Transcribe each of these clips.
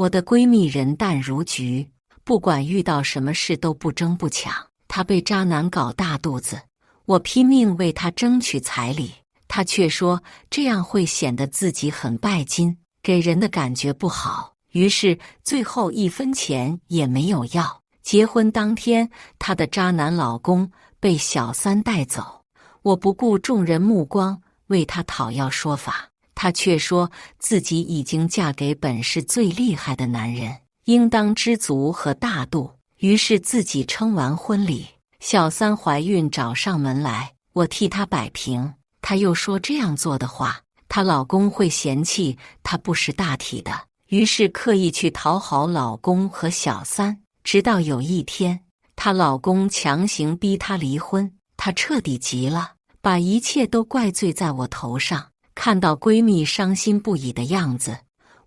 我的闺蜜人淡如菊，不管遇到什么事都不争不抢。她被渣男搞大肚子，我拼命为她争取彩礼，她却说这样会显得自己很拜金，给人的感觉不好。于是最后1分钱也没有要。结婚当天，她的渣男老公被小三带走，我不顾众人目光为她讨要说法，她却说自己已经嫁给本市最厉害的男人，应当知足和大度。于是自己撑完婚礼，小三怀孕找上门来，我替她摆平。她又说这样做的话，她老公会嫌弃她不识大体的，于是刻意去讨好老公和小三。直到有一天，她老公强行逼她离婚，她彻底急了，把一切都怪罪在我头上。看到闺蜜伤心不已的样子，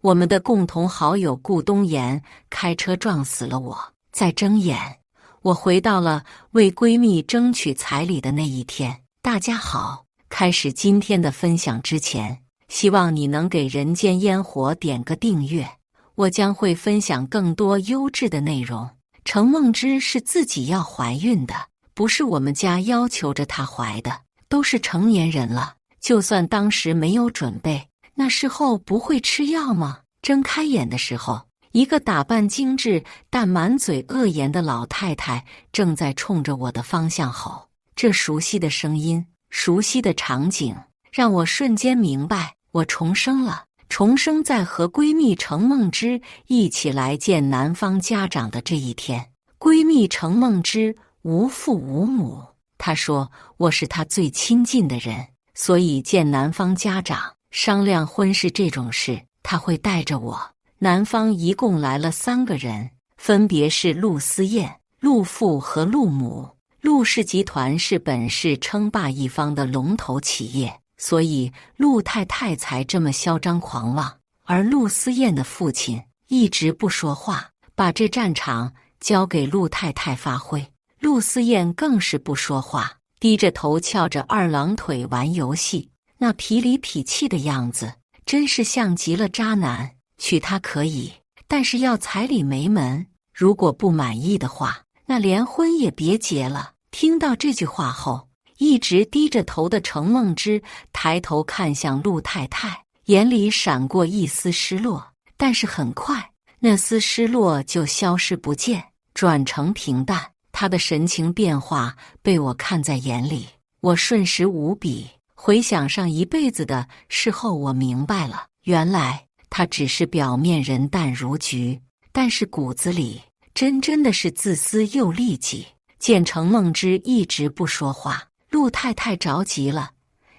我们的共同好友顾东岩开车撞死了我。在睁眼，我回到了为闺蜜争取彩礼的那一天。大家好，开始今天的分享之前，希望你能给人间烟火点个订阅，我将会分享更多优质的内容。程梦之是自己要怀孕的，不是我们家要求着她怀的，都是成年人了，就算当时没有准备，那事后不会吃药吗？睁开眼的时候，一个打扮精致但满嘴恶言的老太太正在冲着我的方向吼。这熟悉的声音，熟悉的场景，让我瞬间明白，我重生了。重生在和闺蜜程梦之一起来见男方家长的这一天。闺蜜程梦之无父无母，她说我是她最亲近的人，所以见男方家长商量婚事这种事，她会带着我。男方一共来了3个人，分别是陆思燕、陆父和陆母。陆氏集团是本市称霸一方的龙头企业，所以陆太太才这么嚣张狂妄。而陆思燕的父亲一直不说话，把这战场交给陆太太发挥。陆思燕更是不说话，低着头翘着2郎腿玩游戏，那痞里痞气的样子，真是像极了渣男。娶她可以，但是要彩礼没门，如果不满意的话，那连婚也别结了。听到这句话后，一直低着头的程梦之抬头看向陆太太，眼里闪过一丝失落，但是很快那丝失落就消失不见，转成平淡。她的神情变化被我看在眼里，我瞬时无比。回想上一辈子的事后，我明白了，原来她只是表面人淡如菊，但是骨子里真的是自私又利己。见程梦之一直不说话，陆太太着急了，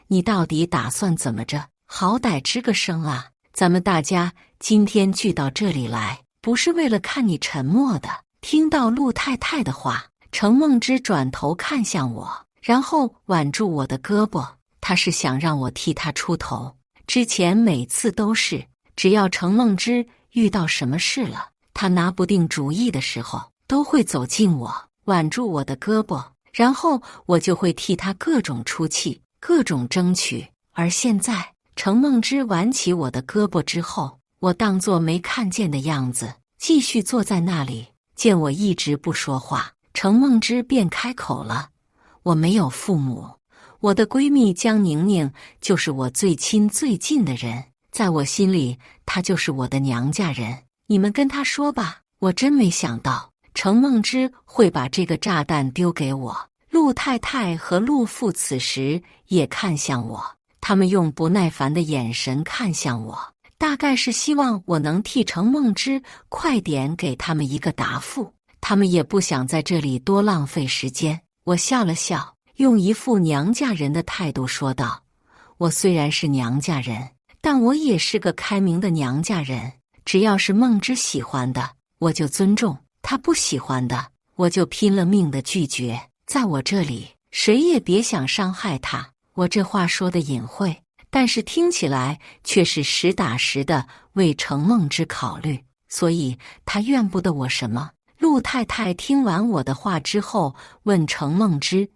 你到底打算怎么着？好歹吱个声啊！咱们大家今天聚到这里来，不是为了看你沉默的。听到陆太太的话，程梦之转头看向我，然后挽住我的胳膊，她是想让我替她出头。之前每次都是，只要程梦之遇到什么事了，她拿不定主意的时候，都会走近我，挽住我的胳膊，然后我就会替她各种出气，各种争取。而现在，程梦之挽起我的胳膊之后，我当作没看见的样子，继续坐在那里。见我一直不说话，程梦之便开口了：我没有父母，我的闺蜜江宁宁就是我最亲最近的人，在我心里，她就是我的娘家人。你们跟她说吧。我真没想到程梦之会把这个炸弹丢给我。陆太太和陆父此时也看向我，他们用不耐烦的眼神看向我，大概是希望我能替程梦之快点给他们一个答复。他们也不想在这里多浪费时间。我笑了笑，用一副娘家人的态度说道：我虽然是娘家人，但我也是个开明的娘家人，只要是梦之喜欢的，我就尊重；他不喜欢的，我就拼了命的拒绝。在我这里，谁也别想伤害他。我这话说的隐晦，但是听起来却是实打实的为程梦之考虑，所以他怨不得我什么。陆太太听完我的话之后，问程梦之：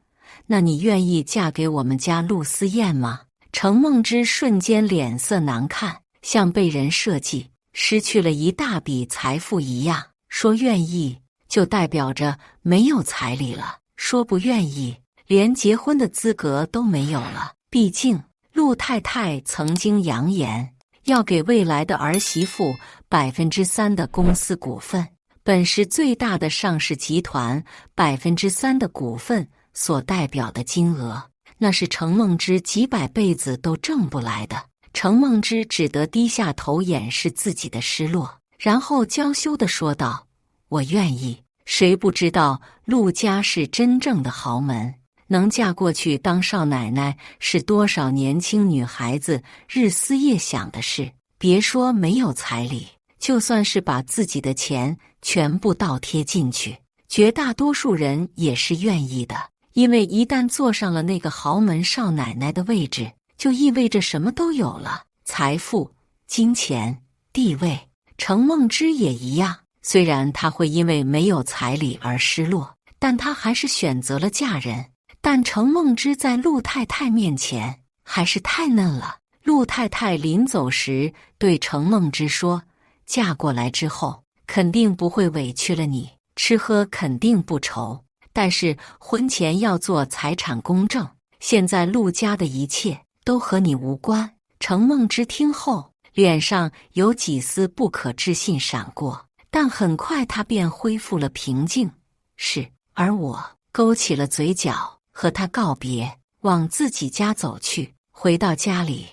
那你愿意嫁给我们家陆思燕吗？程梦之瞬间脸色难看，像被人设计，失去了一大笔财富一样。说愿意，就代表着没有彩礼了；说不愿意，连结婚的资格都没有了。毕竟，陆太太曾经扬言要给未来的儿媳妇3%的公司股份，本市最大的上市集团3%的股份所代表的金额，那是程梦之几百辈子都挣不来的。程梦之只得低下头掩饰自己的失落，然后娇羞地说道：“我愿意。”谁不知道陆家是真正的豪门，能嫁过去当少奶奶是多少年轻女孩子日思夜想的事。别说没有彩礼，就算是把自己的钱全部倒贴进去，绝大多数人也是愿意的。因为一旦坐上了那个豪门少奶奶的位置，就意味着什么都有了：财富、金钱、地位。程梦之也一样，虽然她会因为没有彩礼而失落，但她还是选择了嫁人。但程梦之在陆太太面前还是太嫩了。陆太太临走时对程梦之说：“嫁过来之后，肯定不会委屈了你，吃喝肯定不愁。但是婚前要做财产公证，现在陆家的一切都和你无关。”程梦之听后，脸上有几丝不可置信闪过，但很快他便恢复了平静。是，而我勾起了嘴角，和他告别，往自己家走去。回到家里，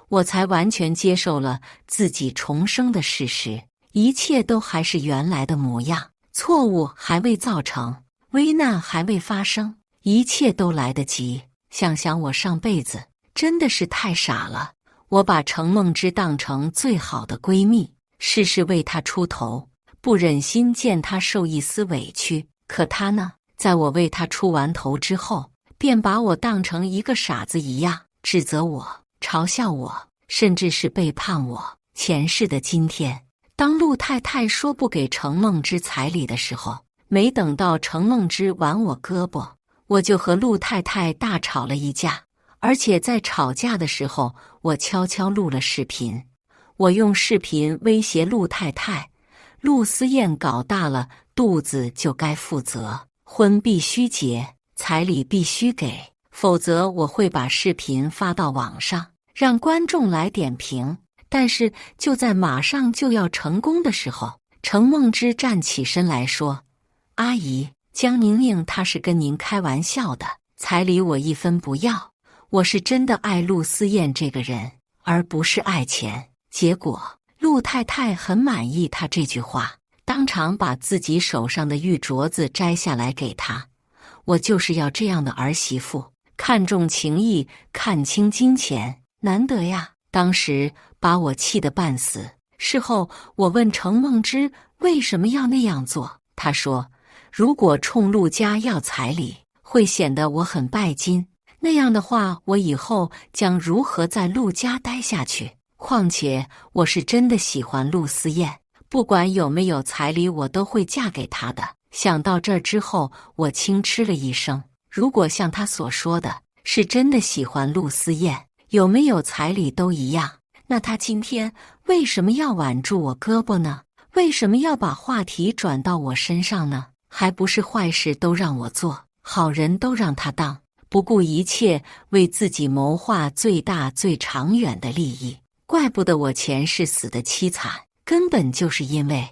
我才完全接受了自己重生的事实，一切都还是原来的模样，错误还未造成，危难还未发生，一切都来得及。想想我上辈子真的是太傻了，我把程梦之当成最好的闺蜜，事事为她出头，不忍心见她受一丝委屈。可她呢，在我为她出完头之后，便把我当成一个傻子一样，指责我，嘲笑我，甚至是背叛我。前世的今天，当陆太太说不给程梦之彩礼的时候，没等到程梦之挽我胳膊，我就和陆太太大吵了一架。而且在吵架的时候，我悄悄录了视频。我用视频威胁陆太太，陆思燕搞大了肚子就该负责，婚必须结，彩礼必须给，否则我会把视频发到网上，让观众来点评。但是就在马上就要成功的时候，程梦之站起身来说：“阿姨，江宁宁她是跟您开玩笑的，彩礼我一分不要，我是真的爱陆思燕这个人，而不是爱钱。”结果陆太太很满意他这句话，当场把自己手上的玉镯子摘下来给他。我就是要这样的儿媳妇，看重情义，看清金钱，难得呀。当时把我气得半死。事后我问程梦之为什么要那样做，他说：“如果冲陆家要彩礼，会显得我很拜金，那样的话，我以后将如何在陆家待下去？况且我是真的喜欢陆思燕，不管有没有彩礼，我都会嫁给他的。”想到这儿之后，我轻嗤了一声。如果像他所说的是真的喜欢陆思燕，有没有彩礼都一样，那他今天为什么要挽住我胳膊呢？为什么要把话题转到我身上呢？还不是坏事都让我做，好人都让他当，不顾一切为自己谋划最大最长远的利益。怪不得我前世死得凄惨，根本就是因为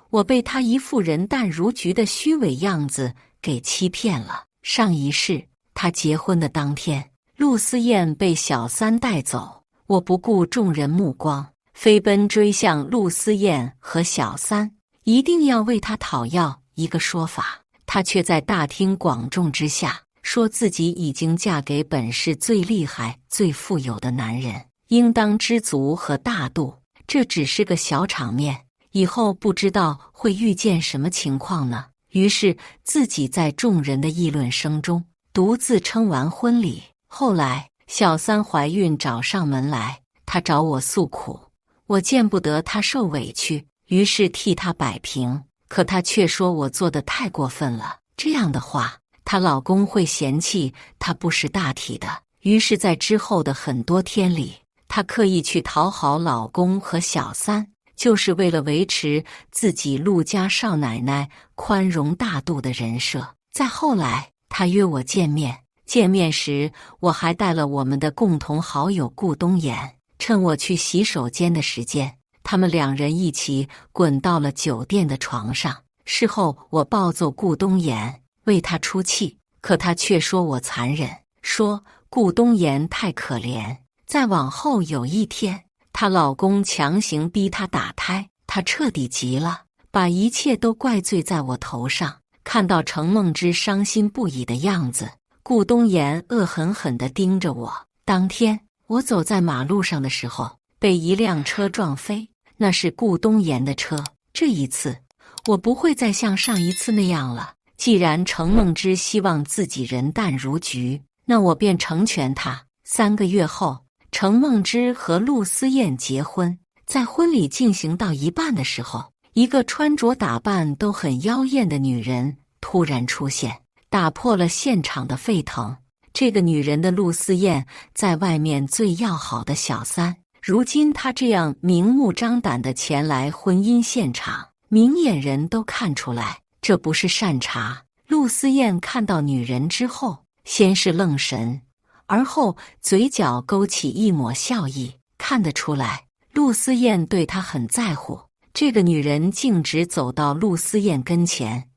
我被他一副人淡如菊的虚伪样子给欺骗了。上一世，他结婚的当天，陆思燕被小三带走，我不顾众人目光，飞奔追向陆思燕和小三，一定要为他讨要一个说法。他却在大庭广众之下说自己已经嫁给本市最厉害、最富有的男人，应当知足和大度。这只是个小场面，以后不知道会遇见什么情况呢？于是自己在众人的议论声中独自撑完婚礼。后来小三怀孕找上门来，她找我诉苦，我见不得她受委屈，于是替她摆平。可她却说我做得太过分了，这样的话她老公会嫌弃她不识大体的。于是在之后的很多天里，她刻意去讨好老公和小三，就是为了维持自己陆家少奶奶宽容大度的人设。再后来，他约我见面，见面时我还带了我们的共同好友顾东岩。趁我去洗手间的时间，他们两人一起滚到了酒店的床上。事后我暴揍顾东岩，为他出气，可他却说我残忍，说顾东岩太可怜。再往后有一天，她老公强行逼她打胎，她彻底急了，把一切都怪罪在我头上。看到程梦之伤心不已的样子，顾东岩恶狠狠地盯着我。当天我走在马路上的时候，被一辆车撞飞，那是顾东岩的车。这一次我不会再像上一次那样了。既然程梦之希望自己人淡如菊，那我便成全他。3个月后，程梦之和陆思燕结婚。在婚礼进行到一半的时候，一个穿着打扮都很妖艳的女人突然出现，打破了现场的沸腾。这个女人的陆思燕在外面最要好的小三，如今她这样明目张胆地前来婚姻现场，明眼人都看出来这不是善茬。陆思燕看到女人之后，先是愣神，而后嘴角勾起一抹笑意，看得出来陆思燕对她很在乎。这个女人径直走到陆思燕跟前，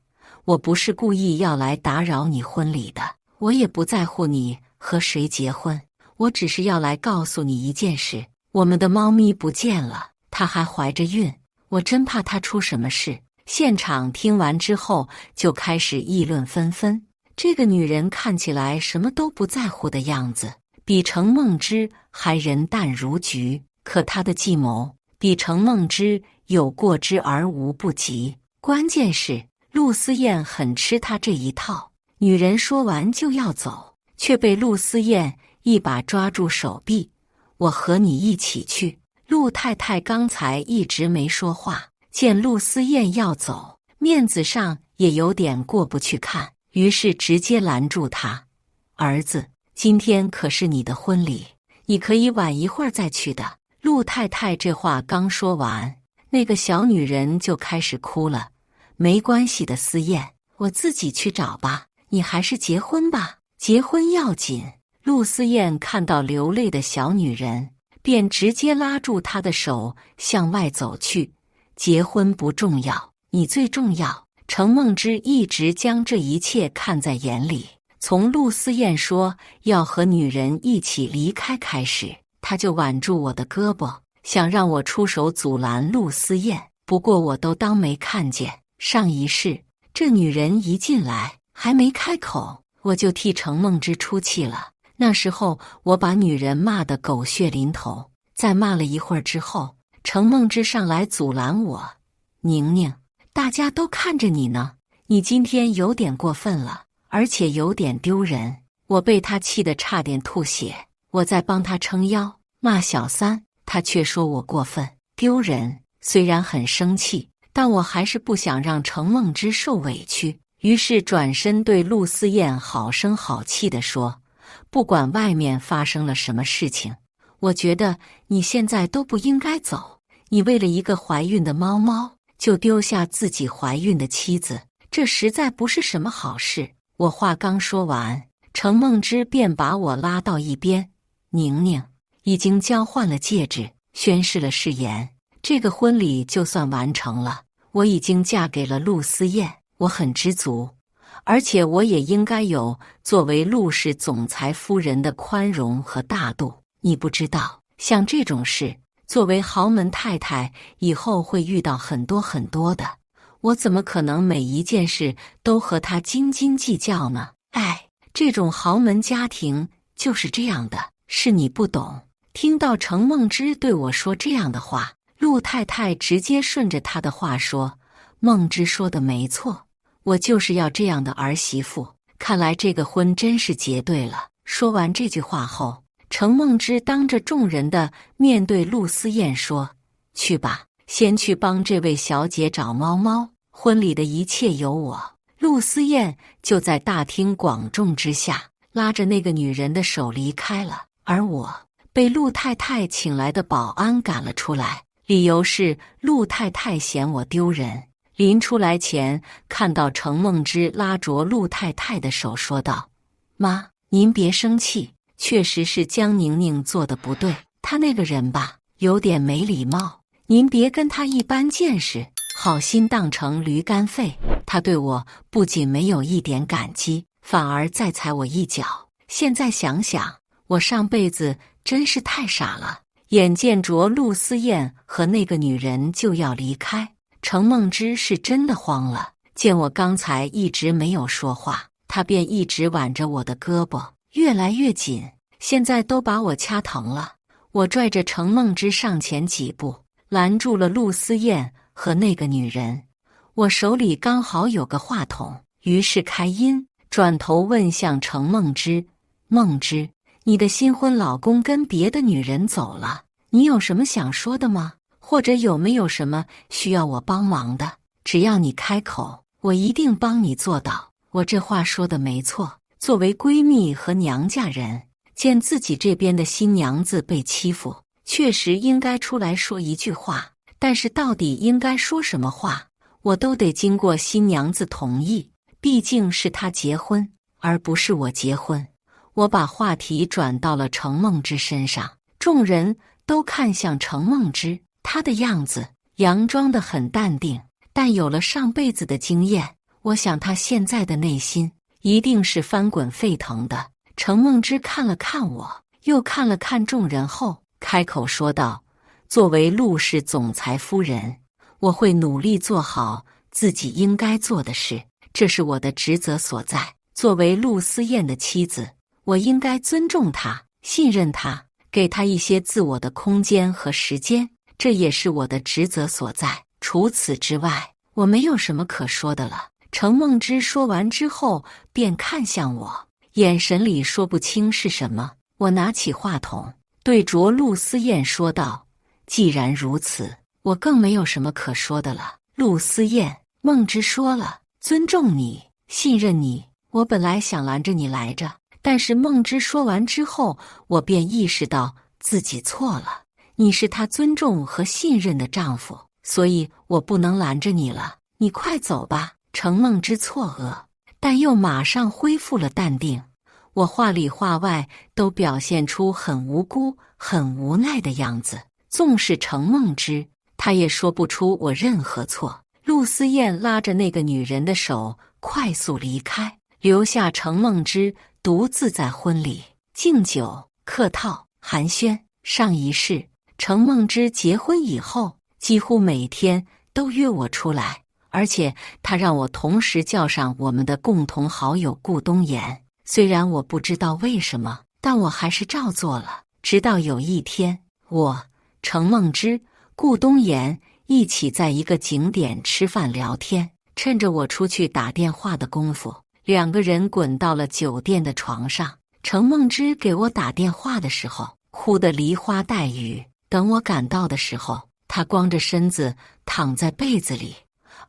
我不是故意要来打扰你婚礼的，我也不在乎你和谁结婚，我只是要来告诉你一件事，我们的猫咪不见了，她还怀着孕，我真怕她出什么事。现场听完之后就开始议论纷纷。这个女人看起来什么都不在乎的样子，比程梦之还人淡如菊，可她的计谋比程梦之有过之而无不及。关键是陆思燕很吃她这一套。女人说完就要走，却被陆思燕一把抓住手臂，我和你一起去。陆太太刚才一直没说话，见陆思燕要走，面子上也有点过不去看，于是直接拦住她。儿子，今天可是你的婚礼，你可以晚一会儿再去的。陆太太这话刚说完，那个小女人就开始哭了。没关系的，思燕，我自己去找吧，你还是结婚吧，结婚要紧。陆思燕看到流泪的小女人，便直接拉住她的手向外走去。结婚不重要，你最重要。程梦之一直将这一切看在眼里，从陆思燕说要和女人一起离开开始，他就挽住我的胳膊，想让我出手阻拦陆思燕，不过我都当没看见。上一世，这女人一进来还没开口，我就替程梦之出气了。那时候我把女人骂得狗血淋头，在骂了一会儿之后，程梦之上来阻拦我。宁宁，大家都看着你呢，你今天有点过分了，而且有点丢人。我被他气得差点吐血，我在帮他撑腰，骂小三，他却说我过分丢人。虽然很生气，但我还是不想让程梦之受委屈，于是转身对陆思燕好声好气地说，不管外面发生了什么事情，我觉得你现在都不应该走。你为了一个怀孕的猫猫，就丢下自己怀孕的妻子，这实在不是什么好事。我话刚说完，程梦之便把我拉到一边。宁宁，已经交换了戒指，宣誓了誓言，这个婚礼就算完成了。我已经嫁给了陆思燕，我很知足，而且我也应该有作为陆氏总裁夫人的宽容和大度。你不知道，像这种事，作为豪门太太，以后会遇到很多很多的。我怎么可能每一件事都和他斤斤计较呢？哎，这种豪门家庭就是这样的，是你不懂。听到程梦之对我说这样的话，陆太太直接顺着他的话说，梦之说的没错，我就是要这样的儿媳妇，看来这个婚真是结对了。说完这句话后，程梦之当着众人的面对陆思燕说，去吧，先去帮这位小姐找猫猫，婚礼的一切由我。陆思燕就在大庭广众之下拉着那个女人的手离开了，而我被陆太太请来的保安赶了出来。理由是陆太太嫌我丢人。临出来前，看到程梦之拉着陆太太的手，说道：“妈，您别生气，确实是江宁宁做的不对。她那个人吧，有点没礼貌，您别跟她一般见识，好心当成驴肝肺。她对我不仅没有一点感激，反而再踩我一脚。现在想想，我上辈子真是太傻了。”眼见着陆思燕和那个女人就要离开，程梦之是真的慌了。见我刚才一直没有说话，他便一直挽着我的胳膊，越来越紧，现在都把我掐疼了。我拽着程梦之上前几步，拦住了陆思燕和那个女人。我手里刚好有个话筒，于是开音，转头问向程梦之：“梦之，你的新婚老公跟别的女人走了，你有什么想说的吗？或者有没有什么需要我帮忙的？只要你开口，我一定帮你做到。”我这话说的没错，作为闺蜜和娘家人，见自己这边的新娘子被欺负，确实应该出来说一句话，但是到底应该说什么话，我都得经过新娘子同意，毕竟是她结婚，而不是我结婚。我把话题转到了程梦之身上，众人都看向程梦之，她的样子佯装得很淡定，但有了上辈子的经验，我想她现在的内心一定是翻滚沸腾的。程梦之看了看我，又看了看众人后，开口说道：“作为陆氏总裁夫人，我会努力做好自己应该做的事，这是我的职责所在。作为陆思燕的妻子，我应该尊重她，信任她，给她一些自我的空间和时间，这也是我的职责所在。除此之外，我没有什么可说的了。”程梦之说完之后，便看向我，眼神里说不清是什么。我拿起话筒，对着陆思燕说道：“既然如此，我更没有什么可说的了。陆思燕，梦之说了，尊重你，信任你。我本来想拦着你来着，但是梦之说完之后，我便意识到自己错了。你是她尊重和信任的丈夫，所以我不能拦着你了。你快走吧。”程梦之错愕，但又马上恢复了淡定。我话里话外都表现出很无辜、很无奈的样子。纵使程梦之，她也说不出我任何错。陆思燕拉着那个女人的手快速离开，留下程梦之独自在婚礼敬酒、客套、寒暄、上仪式。程梦之结婚以后，几乎每天都约我出来。而且他让我同时叫上我们的共同好友顾东岩，虽然我不知道为什么，但我还是照做了。直到有一天，我、程梦之、顾东岩一起在一个景点吃饭聊天，趁着我出去打电话的功夫，两个人滚到了酒店的床上。程梦之给我打电话的时候，哭得梨花带雨。等我赶到的时候，他光着身子躺在被子里。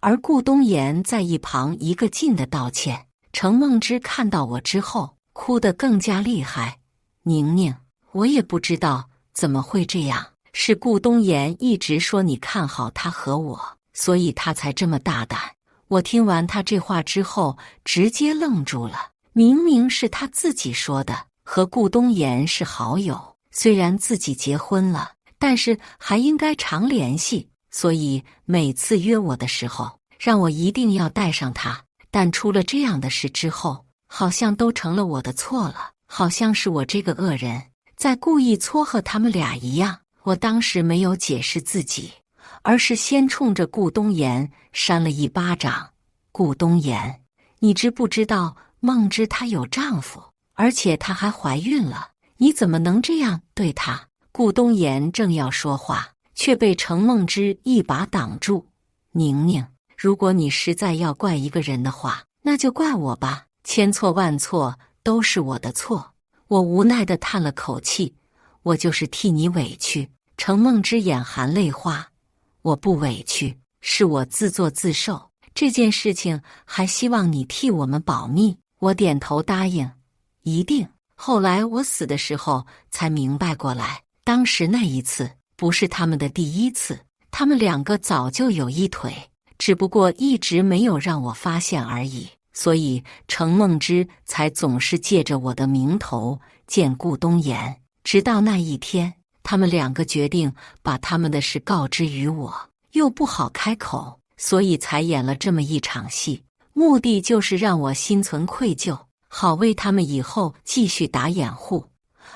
而顾东岩在一旁一个劲的道歉。程梦之看到我之后，哭得更加厉害。宁宁，我也不知道怎么会这样，是顾东岩一直说你看好他和我，所以他才这么大胆。我听完他这话之后，直接愣住了。明明是他自己说的，和顾东岩是好友，虽然自己结婚了，但是还应该常联系。所以每次约我的时候，让我一定要带上他。但出了这样的事之后，好像都成了我的错了，好像是我这个恶人在故意撮合他们俩一样。我当时没有解释自己，而是先冲着顾东岩扇了一巴掌。顾东岩，你知不知道梦之她有丈夫，而且她还怀孕了，你怎么能这样对她？顾东岩正要说话，却被程梦之一把挡住。宁宁，如果你实在要怪一个人的话，那就怪我吧，千错万错都是我的错。我无奈地叹了口气，我就是替你委屈。程梦之眼含泪花，我不委屈，是我自作自受。这件事情还希望你替我们保密。我点头答应，一定。后来我死的时候才明白过来，当时那一次不是他们的第一次，他们两个早就有一腿，只不过一直没有让我发现而已。所以程梦之才总是借着我的名头见顾东岩。直到那一天，他们两个决定把他们的事告知于我，又不好开口，所以才演了这么一场戏，目的就是让我心存愧疚，好为他们以后继续打掩护。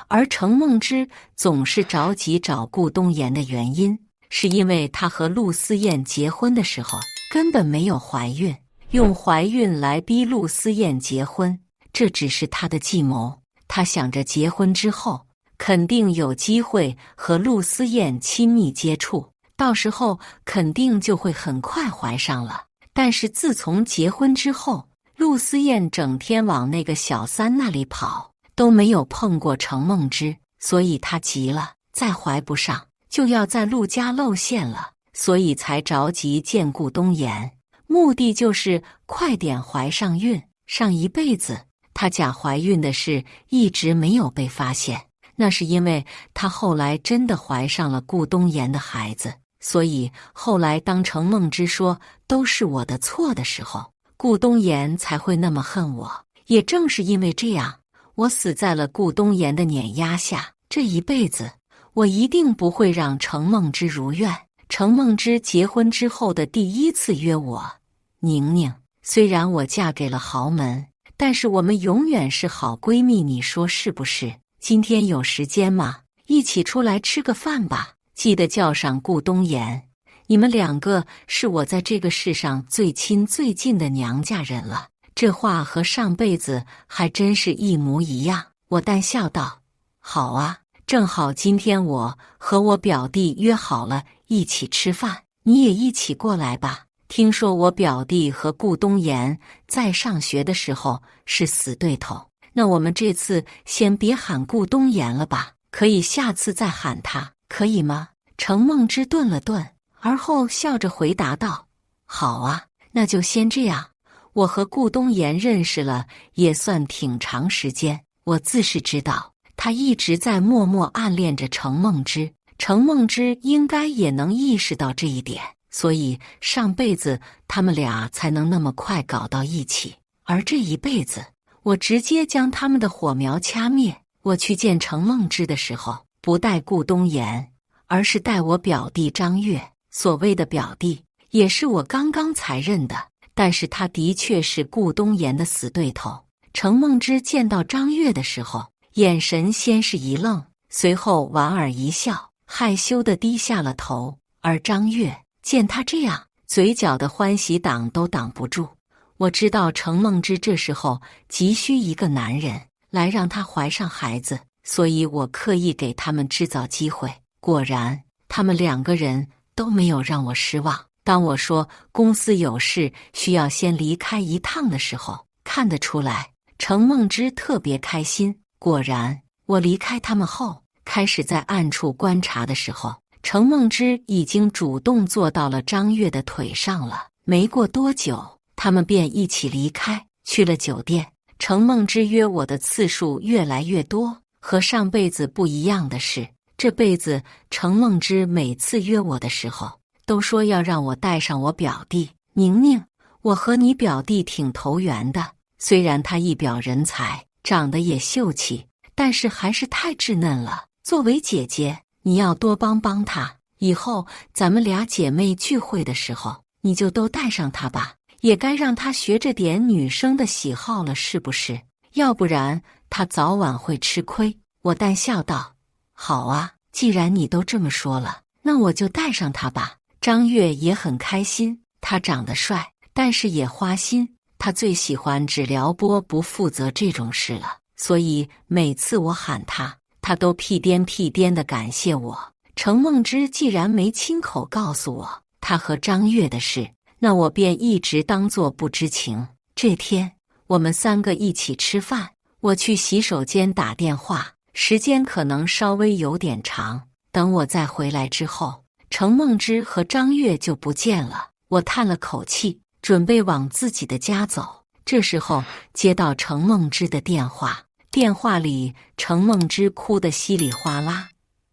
而程梦之总是着急找顾东岩的原因，是因为他和陆思燕结婚的时候根本没有怀孕，用怀孕来逼陆思燕结婚，这只是他的计谋。他想着结婚之后肯定有机会和陆思燕亲密接触，到时候肯定就会很快怀上了。但是自从结婚之后，陆思燕整天往那个小三那里跑，都没有碰过程梦之，所以他急了，再怀不上就要在陆家露馅了，所以才着急见顾东岩，目的就是快点怀上孕。上一辈子她假怀孕的事一直没有被发现，那是因为她后来真的怀上了顾东岩的孩子，所以后来当程梦之说都是我的错的时候，顾东岩才会那么恨我。也正是因为这样，我死在了顾东岩的碾压下。这一辈子我一定不会让程梦之如愿。程梦之结婚之后的第一次约我，宁宁，虽然我嫁给了豪门，但是我们永远是好闺蜜，你说是不是？今天有时间吗？一起出来吃个饭吧，记得叫上顾东岩，你们两个是我在这个世上最亲最近的娘家人了。这话和上辈子还真是一模一样。我淡笑道：好啊，正好今天我和我表弟约好了一起吃饭，你也一起过来吧。听说我表弟和顾东岩在上学的时候是死对头，那我们这次先别喊顾东岩了吧，可以下次再喊他，可以吗？程梦之顿了顿，而后笑着回答道：好啊，那就先这样。我和顾东岩认识了也算挺长时间，我自是知道他一直在默默暗恋着程梦之，程梦之应该也能意识到这一点，所以上辈子他们俩才能那么快搞到一起。而这一辈子，我直接将他们的火苗掐灭。我去见程梦之的时候，不带顾东岩，而是带我表弟张月。所谓的表弟，也是我刚刚才认的，但是他的确是顾东岩的死对头。程梦之见到张月的时候，眼神先是一愣，随后莞尔一笑，害羞地低下了头。而张月见他这样，嘴角的欢喜挡都挡不住。我知道程梦之这时候急需一个男人来让她怀上孩子，所以我刻意给他们制造机会。果然，他们两个人都没有让我失望。当我说公司有事需要先离开一趟的时候，看得出来程梦之特别开心。果然，我离开他们后，开始在暗处观察的时候，程梦之已经主动坐到了张月的腿上了。没过多久，他们便一起离开，去了酒店。程梦之约我的次数越来越多。和上辈子不一样的是，这辈子程梦之每次约我的时候，都说要让我带上我表弟宁宁。我和你表弟挺投缘的，虽然他一表人才，长得也秀气，但是还是太稚嫩了。作为姐姐，你要多帮帮他，以后咱们俩姐妹聚会的时候，你就都带上他吧，也该让他学着点女生的喜好了，是不是？要不然他早晚会吃亏。我淡笑道：好啊，既然你都这么说了，那我就带上他吧。张月也很开心，他长得帅，但是也花心，他最喜欢只撩拨不负责这种事了，所以每次我喊他，他都屁颠屁颠地感谢我。程梦之既然没亲口告诉我他和张月的事，那我便一直当作不知情。这天，我们三个一起吃饭，我去洗手间打电话，时间可能稍微有点长。等我再回来之后，程梦之和张月就不见了。我叹了口气，准备往自己的家走。这时候接到程梦之的电话，电话里程梦之哭得稀里哗啦：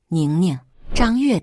宁宁，张月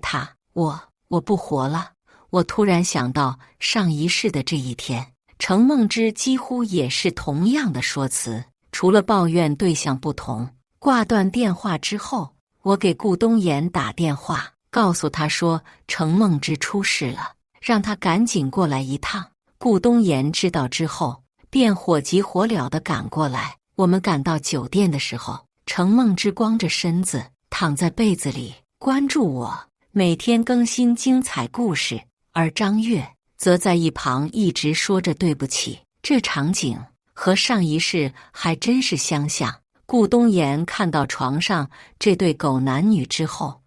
我不活了，我突然想到上一世的这一天，程梦之几乎也是同样的说辞，除了抱怨对象不同。挂断电话之后，我给顾东岩打电话，告诉他说程梦之出事了，让他赶紧过来一趟。顾东岩知道之后，便火急火燎地赶过来。我们赶到酒店的时候，程梦之光着身子躺在被子里，关注我，每天更新精彩故事。而张月则在一旁一直说着对不起。这场景和上一世还真是相像。顾东岩看到床上这对狗男女之后，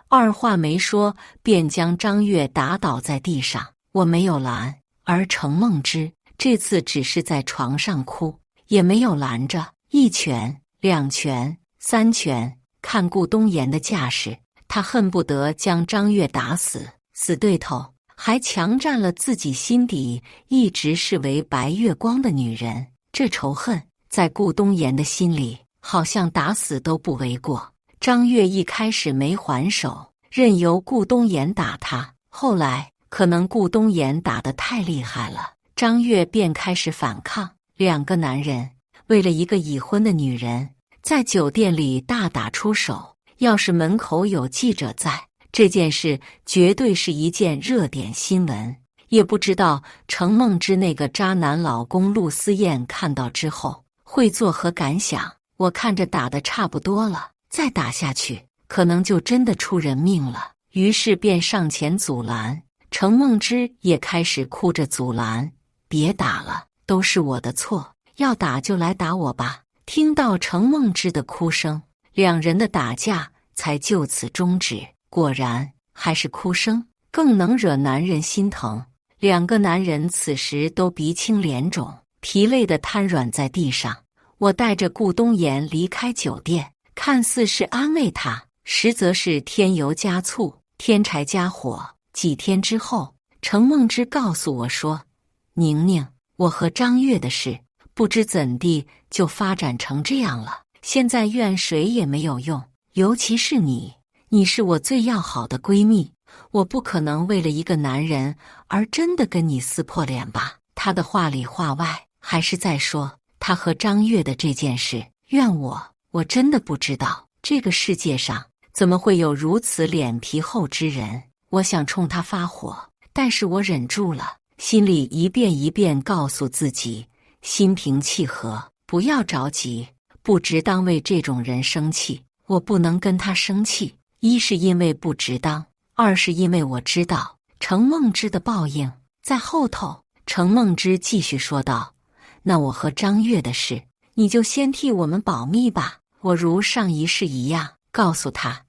二话没说便将张月打倒在地上。我没有拦，而程梦之这次只是在床上哭，也没有拦着。一拳、两拳、三拳，看顾东岩的架势，他恨不得将张月打死。死对头，还强占了自己心底一直视为白月光的女人。这仇恨在顾东岩的心里好像打死都不为过。张月一开始没还手，任由顾东岩打他，后来可能顾东岩打得太厉害了，张月便开始反抗。两个男人为了一个已婚的女人，在酒店里大打出手。要是门口有记者在，这件事绝对是一件热点新闻。也不知道程梦之那个渣男老公陆思燕看到之后会作何感想。我看着打得差不多了，再打下去可能就真的出人命了，于是便上前阻拦。程梦之也开始哭着阻拦，别打了，都是我的错，要打就来打我吧。听到程梦之的哭声，两人的打架才就此终止。果然还是哭声更能惹男人心疼。两个男人此时都鼻青脸肿，疲累地瘫软在地上。我带着顾东岩离开酒店，看似是安慰他，实则是添油加醋，添柴加火。几天之后，程梦之告诉我说，宁宁，我和张月的事不知怎地就发展成这样了，现在怨谁也没有用，尤其是你，你是我最要好的闺蜜，我不可能为了一个男人而真的跟你撕破脸吧。他的话里话外还是在说他和张月的这件事。怨我真的不知道这个世界上怎么会有如此脸皮厚之人。我想冲他发火，但是我忍住了，心里一遍一遍告诉自己，心平气和，不要着急，不值当为这种人生气。我不能跟他生气，一是因为不值当，二是因为我知道程梦之的报应在后头。程梦之继续说道，那我和张月的事，你就先替我们保密吧。我如上一世一样告诉他，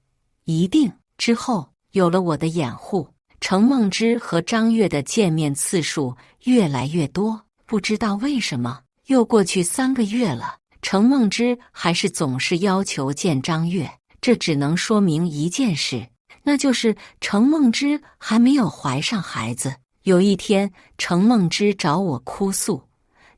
一定。之后有了我的掩护，程梦之和张月的见面次数越来越多。不知道为什么，又过去3个月了，程梦之还是总是要求见张月。这只能说明一件事，那就是程梦之还没有怀上孩子。有一天，程梦之找我哭诉，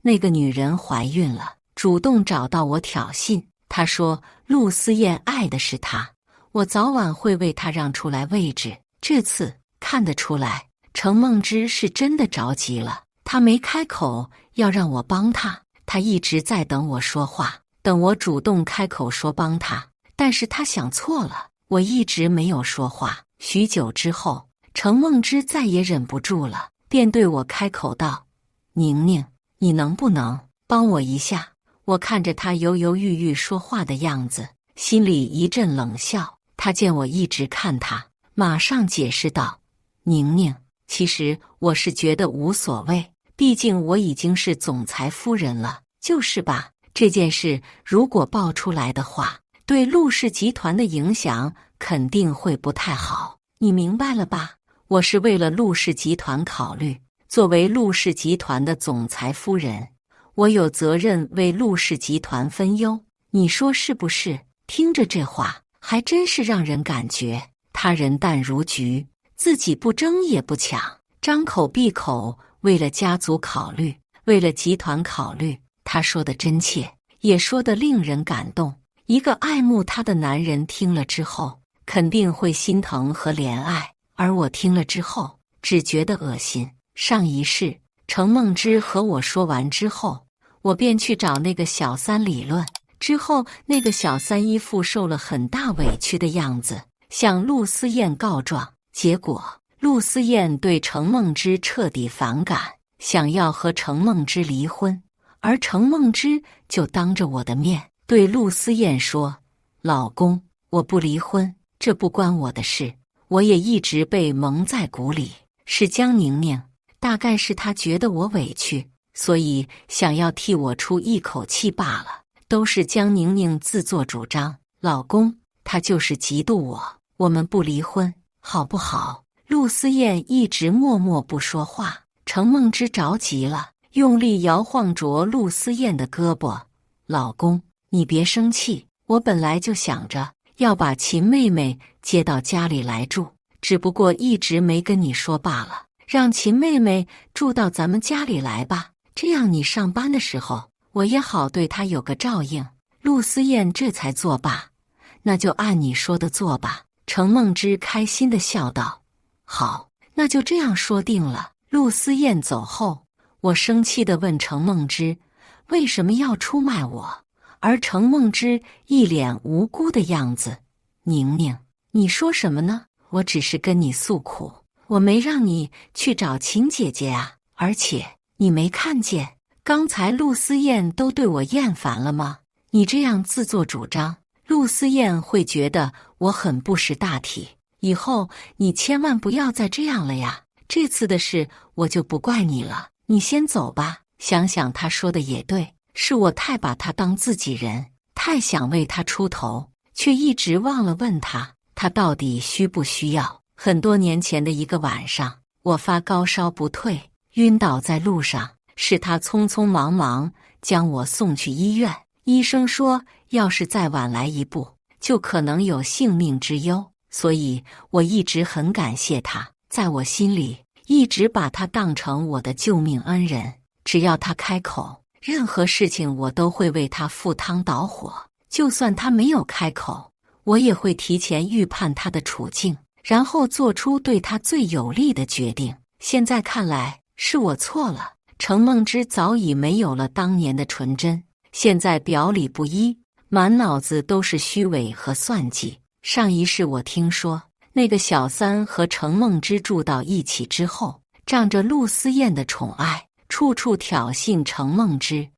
那个女人怀孕了，主动找到我挑衅。她说陆思燕爱的是他，我早晚会为他让出来位置。这次看得出来，程梦之是真的着急了。他没开口要让我帮他，他一直在等我说话，等我主动开口说帮他。但是他想错了，我一直没有说话。许久之后，程梦之再也忍不住了，便对我开口道，宁宁，你能不能帮我一下？我看着他犹犹豫豫说话的样子，心里一阵冷笑。他见我一直看他，马上解释道，宁宁，其实我是觉得无所谓，毕竟我已经是总裁夫人了，就是吧，这件事如果爆出来的话，对陆氏集团的影响肯定会不太好，你明白了吧？我是为了陆氏集团考虑，作为陆氏集团的总裁夫人，我有责任为陆氏集团分忧，你说是不是？听着这话，还真是让人感觉他人淡如菊，自己不争也不抢，张口闭口为了家族考虑，为了集团考虑。他说的真切，也说得令人感动。一个爱慕他的男人听了之后，肯定会心疼和怜爱，而我听了之后，只觉得恶心。上一世，程梦之和我说完之后，我便去找那个小三理论。之后，那个小三一副受了很大委屈的样子，向陆思燕告状。结果，陆思燕对程梦之彻底反感，想要和程梦之离婚。而程梦之就当着我的面对陆思燕说：“老公，我不离婚，这不关我的事。我也一直被蒙在鼓里，是江宁宁，大概是她觉得我委屈，所以想要替我出一口气罢了。都是江宁宁自作主张，老公，她就是嫉妒我，我们不离婚，好不好？”陆思燕一直默默不说话，程梦之着急了，用力摇晃着陆思燕的胳膊：“老公，你别生气，我本来就想着要把秦妹妹接到家里来住，只不过一直没跟你说罢了。让秦妹妹住到咱们家里来吧，这样你上班的时候，我也好对她有个照应。”陆思燕这才作罢：“那就按你说的做吧。”程梦之开心地笑道：“好，那就这样说定了。”陆思燕走后，我生气地问程梦之：“为什么要出卖我？”而程梦之一脸无辜的样子：“宁宁，你说什么呢？我只是跟你诉苦，我没让你去找秦姐姐啊。而且你没看见刚才陆思燕都对我厌烦了吗？你这样自作主张，陆思燕会觉得我很不识大体。以后你千万不要再这样了呀！这次的事我就不怪你了，你先走吧。”想想他说的也对，是我太把他当自己人，太想为他出头，却一直忘了问他到底需不需要。很多年前的一个晚上，我发高烧不退，晕倒在路上，是他匆匆忙忙将我送去医院。医生说，要是再晚来一步，就可能有性命之忧，所以我一直很感谢他，在我心里一直把他当成我的救命恩人。只要他开口，任何事情我都会为他赴汤蹈火，就算他没有开口，我也会提前预判他的处境，然后做出对他最有利的决定。现在看来是我错了，程梦之早已没有了当年的纯真，现在表里不一，满脑子都是虚伪和算计。上一世我听说，那个小三和程梦之住到一起之后，仗着陆思燕的宠爱，处处挑衅程梦之。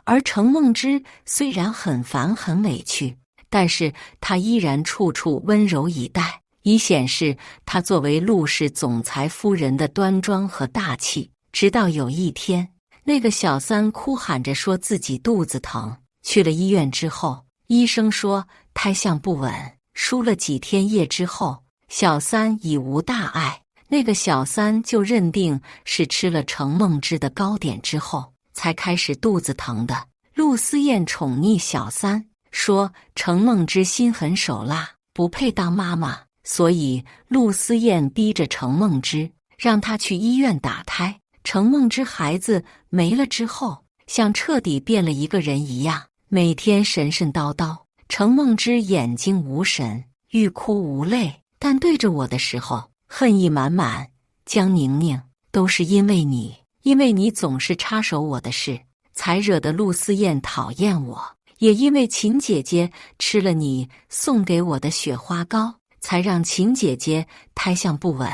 而程梦之虽然很烦很委屈，但是他依然处处温柔以待，以显示他作为陆氏总裁夫人的端庄和大气。直到有一天，那个小三哭喊着说自己肚子疼，去了医院之后，医生说胎相不稳，输了几天液之后，小三已无大碍。那个小三就认定是吃了程梦之的糕点之后才开始肚子疼的。陆思燕宠溺小三，说程梦之心狠手辣，不配当妈妈，所以陆思燕逼着程梦之让他去医院打胎。程梦之孩子没了之后，像彻底变了一个人一样，每天神神叨叨。程梦之眼睛无神，欲哭无泪，但对着我的时候恨意满满。江宁宁，都是因为你，因为你总是插手我的事，才惹得陆思燕讨厌我，也因为秦姐姐吃了你送给我的雪花膏，才让秦姐姐胎相不稳，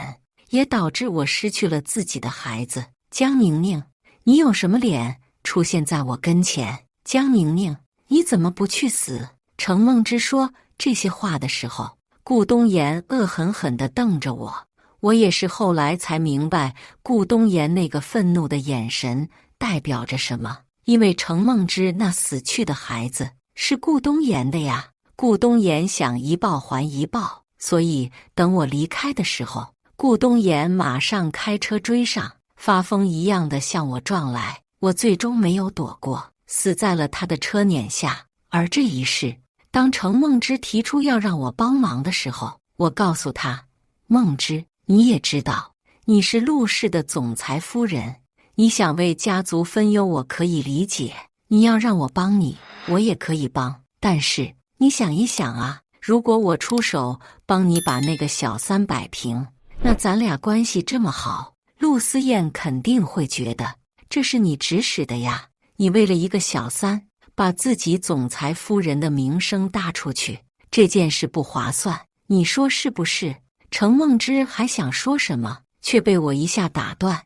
也导致我失去了自己的孩子。江宁宁，你有什么脸出现在我跟前？江宁宁，你怎么不去死？程梦之说这些话的时候，顾东岩恶狠狠地瞪着我。我也是后来才明白，顾东岩那个愤怒的眼神代表着什么。因为程梦之那死去的孩子是顾东岩的呀。顾东岩想一报还一报，所以等我离开的时候，顾东岩马上开车追上，发疯一样的向我撞来。我最终没有躲过，死在了他的车碾下。而这一世，当程梦之提出要让我帮忙的时候，我告诉他，梦之，你也知道，你是陆氏的总裁夫人，你想为家族分忧我可以理解，你要让我帮你，我也可以帮。但是你想一想啊，如果我出手帮你把那个小三摆平，那咱俩关系这么好，陆思燕肯定会觉得这是你指使的呀。你为了一个小三，把自己总裁夫人的名声搭出去，这件事不划算，你说是不是？程梦之还想说什么，却被我一下打断。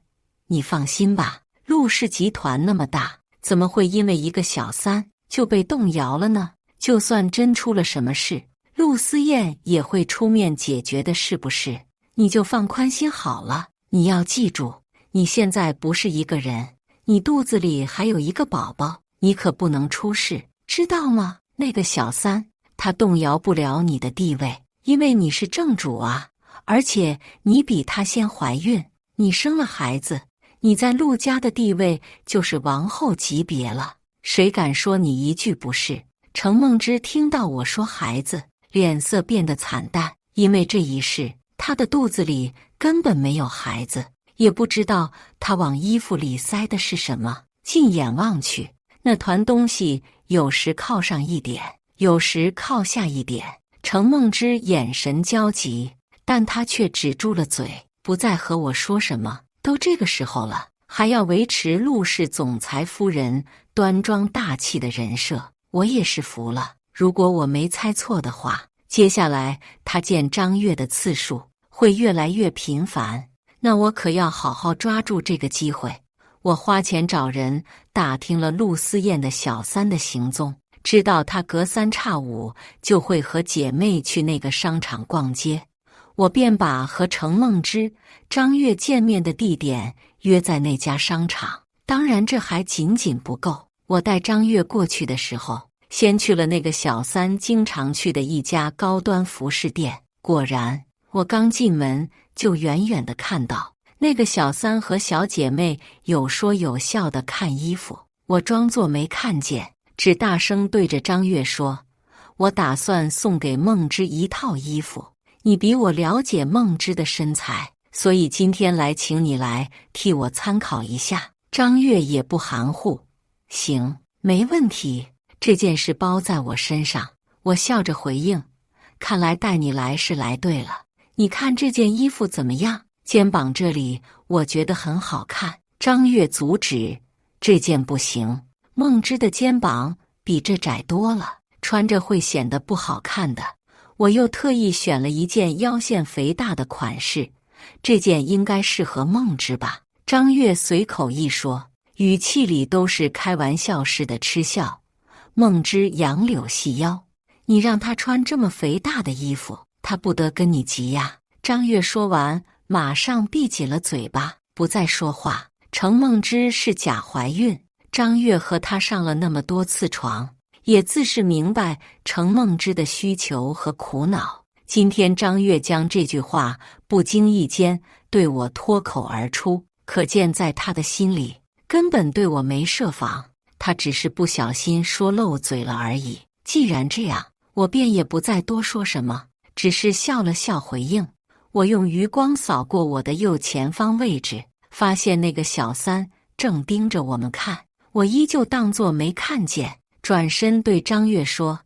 你放心吧，陆氏集团那么大，怎么会因为一个小三就被动摇了呢？就算真出了什么事，陆思燕也会出面解决的，是不是？你就放宽心好了。你要记住，你现在不是一个人，你肚子里还有一个宝宝，你可不能出事，知道吗？那个小三，他动摇不了你的地位，因为你是正主啊，而且你比他先怀孕，你生了孩子，你在陆家的地位就是王后级别了，谁敢说你一句不是？程梦之听到我说孩子，脸色变得惨淡，因为这一事，他的肚子里根本没有孩子，也不知道他往衣服里塞的是什么。近眼望去，那团东西有时靠上一点，有时靠下一点。程梦之眼神焦急，但他却止住了嘴，不再和我说什么。都这个时候了，还要维持陆氏总裁夫人端庄大气的人设，我也是服了。如果我没猜错的话，接下来他见张月的次数会越来越频繁，那我可要好好抓住这个机会。我花钱找人打听了陆思燕的小三的行踪，知道她隔三差五就会和姐妹去那个商场逛街，我便把和程梦之、张月见面的地点约在那家商场。当然这还仅仅不够，我带张月过去的时候，先去了那个小三经常去的一家高端服饰店。果然，我刚进门就远远地看到那个小三和小姐妹有说有笑地看衣服。我装作没看见，只大声对着张月说：“我打算送给梦之一套衣服，你比我了解梦之的身材，所以今天来请你来替我参考一下。”张月也不含糊：“行，没问题，这件事包在我身上。”我笑着回应：“看来带你来是来对了。你看这件衣服怎么样？肩膀这里我觉得很好看。”张月阻止：“这件不行，梦之的肩膀比这窄多了，穿着会显得不好看的。”我又特意选了一件腰线肥大的款式，这件应该适合梦之吧？张月随口一说，语气里都是开玩笑似的嗤笑。梦之杨柳细腰，你让她穿这么肥大的衣服，她不得跟你急呀？张月说完，马上闭紧了嘴巴，不再说话。程梦之是假怀孕，张月和她上了那么多次床，也自是明白程梦之的需求和苦恼。今天张月将这句话不经意间对我脱口而出，可见在她的心里根本对我没设防，她只是不小心说漏嘴了而已。既然这样，我便也不再多说什么，只是笑了笑回应。我用余光扫过我的右前方位置，发现那个小三正盯着我们看，我依旧当作没看见，转身对张月说：“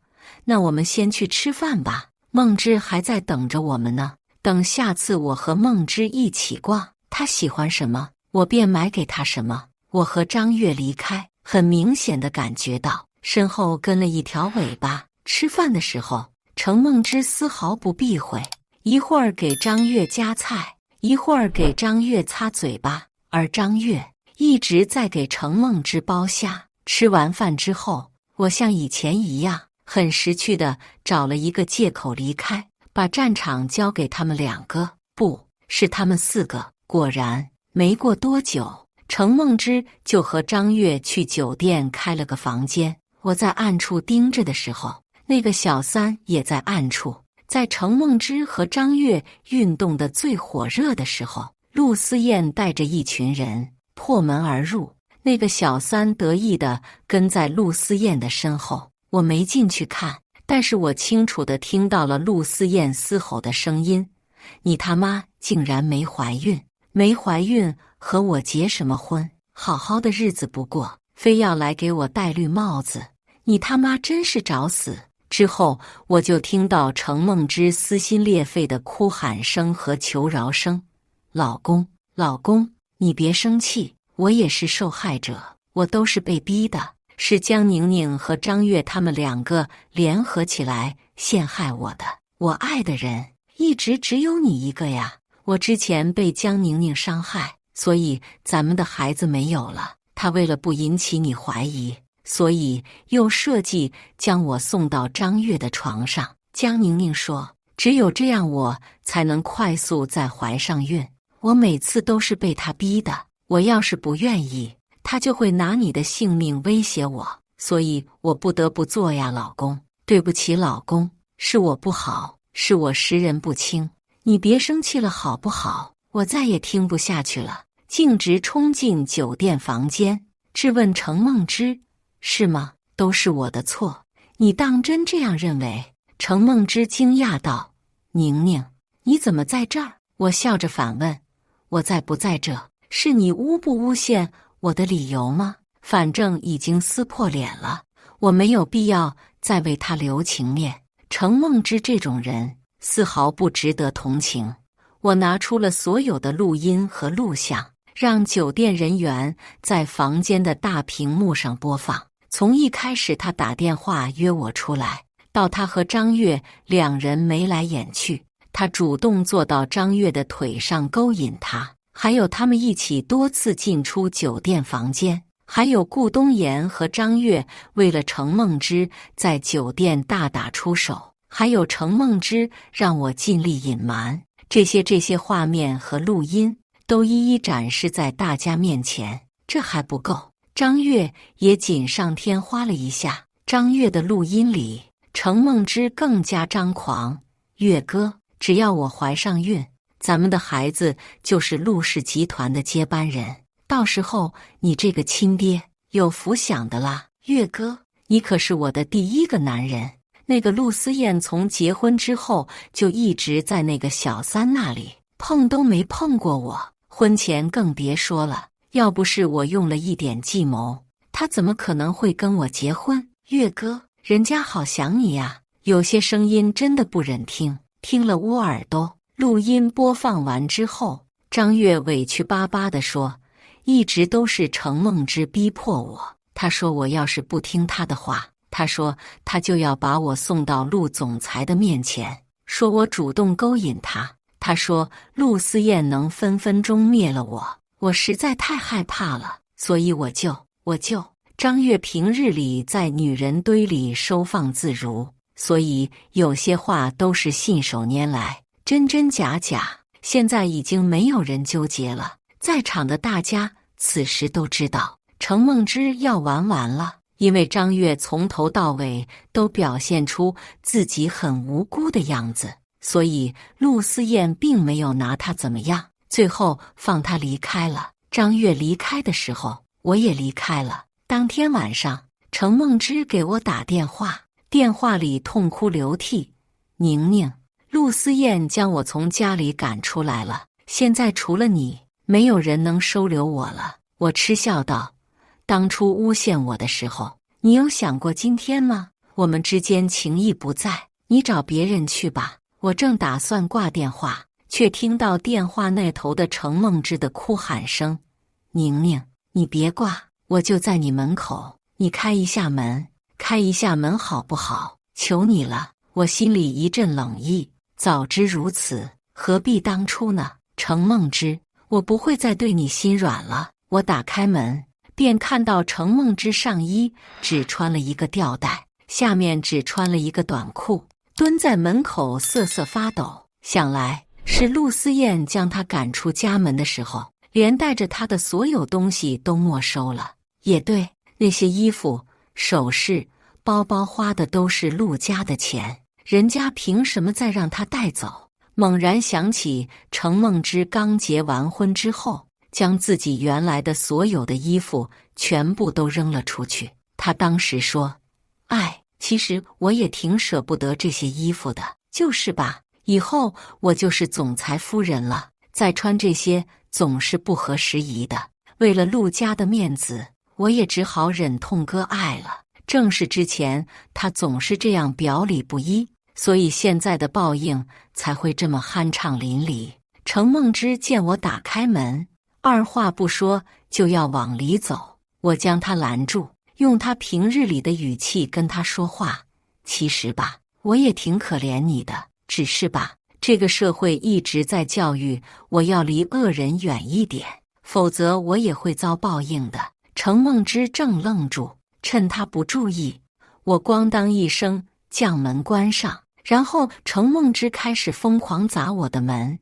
那我们先去吃饭吧，梦之还在等着我们呢。等下次我和梦之一起逛，她喜欢什么，我便买给她什么。”我和张月离开，很明显地感觉到身后跟了一条尾巴。吃饭的时候，程梦之丝毫不避讳，一会儿给张月夹菜，一会儿给张月擦嘴巴，而张月一直在给程梦之剥虾。吃完饭之后，我像以前一样，很识趣地找了一个借口离开，把战场交给他们2个，不是他们4个。果然，没过多久，程梦之就和张月去酒店开了个房间。我在暗处盯着的时候，那个小三也在暗处。在程梦之和张月运动的最火热的时候，陆思燕带着一群人破门而入，那个小三得意地跟在陆思燕的身后。我没进去看，但是我清楚地听到了陆思燕嘶吼的声音：“你他妈竟然没怀孕！没怀孕和我结什么婚？好好的日子不过，非要来给我戴绿帽子！你他妈真是找死！”之后，我就听到程梦之撕心裂肺的哭喊声和求饶声：“老公，老公，你别生气，我也是受害者，我都是被逼的，是江宁宁和张月他们两个联合起来陷害我的。我爱的人一直只有你一个呀，我之前被江宁宁伤害，所以咱们的孩子没有了。他为了不引起你怀疑，所以又设计将我送到张月的床上。江宁宁说，只有这样我才能快速再怀上孕。我每次都是被他逼的，我要是不愿意，他就会拿你的性命威胁我，所以我不得不做呀，老公。对不起，老公，是我不好，是我识人不清，你别生气了好不好？我再也听不下去了，径直冲进酒店房间，质问程梦之：“是吗？都是我的错，你当真这样认为？”程梦之惊讶道：“宁宁，你怎么在这儿？”我笑着反问：“我在不在这，是你诬不诬陷我的理由吗？反正已经撕破脸了，我没有必要再为他留情面。程梦之这种人丝毫不值得同情。”我拿出了所有的录音和录像，让酒店人员在房间的大屏幕上播放。从一开始他打电话约我出来，到他和张月两人眉来眼去，他主动坐到张月的腿上勾引他，还有他们一起多次进出酒店房间，还有顾东岩和张月为了程梦之在酒店大打出手，还有程梦之让我尽力隐瞒。这些画面和录音都一一展示在大家面前。这还不够，张月也锦上添花了一下。张月的录音里，程梦之更加张狂：“月哥，只要我怀上孕，咱们的孩子就是陆氏集团的接班人，到时候你这个亲爹有福享的啦。月哥，你可是我的第一个男人。”那个陆思燕从结婚之后就一直在那个小三那里，碰都没碰过我，婚前更别说了。要不是我用了一点计谋，他怎么可能会跟我结婚？月哥，人家好想你呀。有些声音真的不忍听，听了捂耳朵。录音播放完之后，张月委屈巴巴地说：“一直都是程梦之逼迫我，他说我要是不听他的话，他说他就要把我送到陆总裁的面前，说我主动勾引他。他说陆思燕能分分钟灭了我，我实在太害怕了，所以我就……”张月平日里在女人堆里收放自如，所以有些话都是信手拈来，真真假假。现在已经没有人纠结了，在场的大家此时都知道程梦之要完了。因为张月从头到尾都表现出自己很无辜的样子，所以陆思燕并没有拿他怎么样，最后放他离开了。张月离开的时候，我也离开了。当天晚上，程梦之给我打电话，电话里痛哭流涕：“宁宁，陆思燕将我从家里赶出来了，现在除了你，没有人能收留我了。”我嗤笑道：“当初诬陷我的时候，你有想过今天吗？我们之间情谊不在，你找别人去吧。”我正打算挂电话，却听到电话那头的程梦之的哭喊声：“宁宁，你别挂，我就在你门口，你开一下门，开一下门好不好？求你了。”我心里一阵冷意，早知如此，何必当初呢？程梦之，我不会再对你心软了。我打开门，便看到程梦之上衣只穿了一个吊带，下面只穿了一个短裤，蹲在门口瑟瑟发抖。想来是陆思燕将他赶出家门的时候，连带着他的所有东西都没收了。也对，那些衣服、首饰、包包花的都是陆家的钱，人家凭什么再让他带走？猛然想起程梦之刚结完婚之后，将自己原来的所有的衣服全部都扔了出去。他当时说：“其实我也挺舍不得这些衣服的，就是吧，以后我就是总裁夫人了，再穿这些总是不合时宜的。为了陆家的面子，我也只好忍痛割爱了。”正是之前他总是这样表里不一，所以现在的报应才会这么酣畅淋漓。程梦之见我打开门，二话不说就要往里走，我将他拦住，用他平日里的语气跟他说话：其实吧，我也挺可怜你的，只是吧，这个社会一直在教育我要离恶人远一点，否则我也会遭报应的。程梦之正愣住，趁他不注意，我咣当一声将门关上，然后程梦之开始疯狂砸我的门。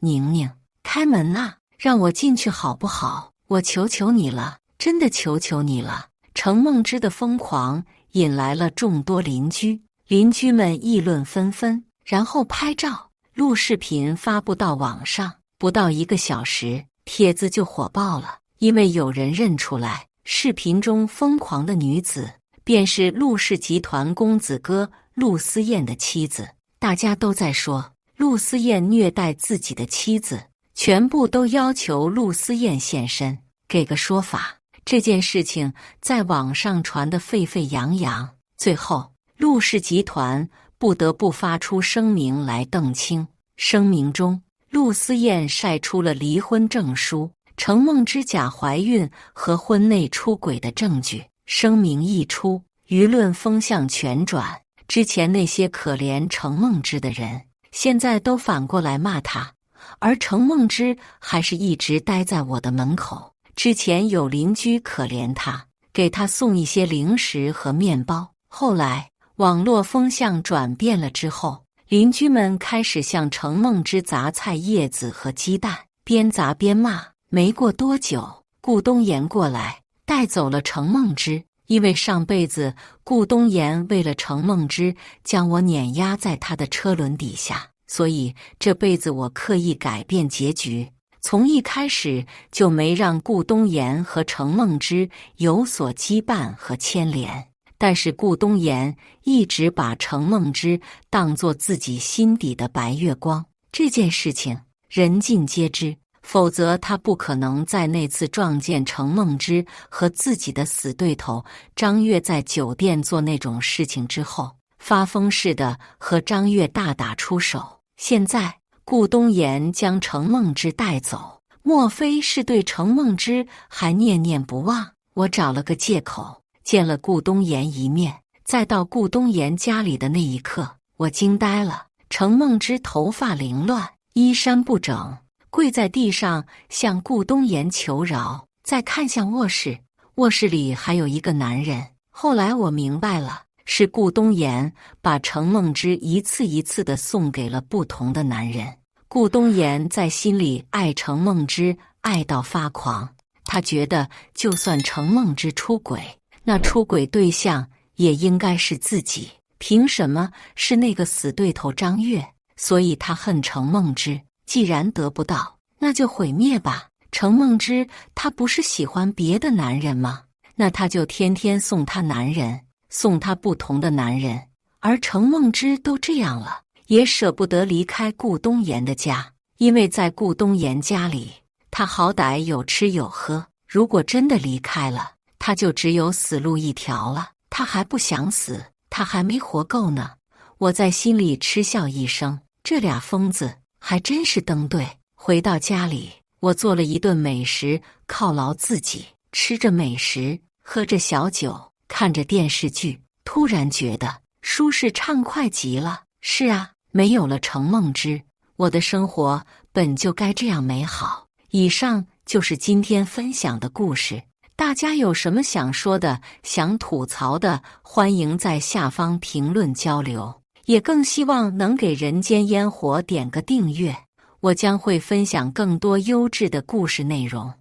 宁宁，开门啊，让我进去好不好？我求求你了，真的求求你了。程梦之的疯狂引来了众多邻居，邻居们议论纷纷，然后拍照录视频发布到网上。不到1个小时，帖子就火爆了，因为有人认出来，视频中疯狂的女子便是陆氏集团公子哥陆思燕的妻子。大家都在说陆思燕虐待自己的妻子，全部都要求陆思燕现身，给个说法。这件事情在网上传得沸沸扬扬，最后陆氏集团不得不发出声明来澄清。声明中，陆思燕晒出了离婚证书、程梦之假怀孕和婚内出轨的证据。声明一出，舆论风向全转，之前那些可怜程梦之的人，现在都反过来骂他，而程梦之还是一直待在我的门口。之前有邻居可怜他，给他送一些零食和面包，后来网络风向转变了之后，邻居们开始向程梦之砸菜叶子和鸡蛋，边砸边骂。没过多久，顾东岩过来带走了程梦之，因为上辈子顾东岩为了程梦之将我碾压在他的车轮底下，所以这辈子我刻意改变结局，从一开始就没让顾东岩和程梦之有所羁绊和牵连。但是顾东岩一直把程梦之当作自己心底的白月光，这件事情人尽皆知，否则他不可能在那次撞见程梦之和自己的死对头张月在酒店做那种事情之后，发疯似的和张月大打出手。现在顾东岩将程梦之带走，莫非是对程梦之还念念不忘？我找了个借口见了顾东岩一面，再到顾东岩家里的那一刻，我惊呆了。程梦之头发凌乱，衣衫不整，跪在地上向顾东岩求饶，再看向卧室，卧室里还有一个男人。后来我明白了，是顾东岩把程梦之一次一次地送给了不同的男人。顾东岩在心里爱程梦之爱到发狂，他觉得就算程梦之出轨，那出轨对象也应该是自己，凭什么是那个死对头张月？所以他恨程梦之，既然得不到，那就毁灭吧。程梦之他不是喜欢别的男人吗？那他就天天送他男人，送他不同的男人。而程梦之都这样了，也舍不得离开顾东岩的家，因为在顾东岩家里，他好歹有吃有喝，如果真的离开了，他就只有死路一条了。他还不想死，他还没活够呢。我在心里嗤笑一声，这俩疯子还真是登对。回到家里，我做了一顿美食犒劳自己，吃着美食，喝着小酒，看着电视剧，突然觉得舒适畅快极了。是啊，没有了程梦之，我的生活本就该这样美好。以上就是今天分享的故事，大家有什么想说的、想吐槽的，欢迎在下方评论交流，也更希望能给人间烟火点个订阅，我将会分享更多优质的故事内容。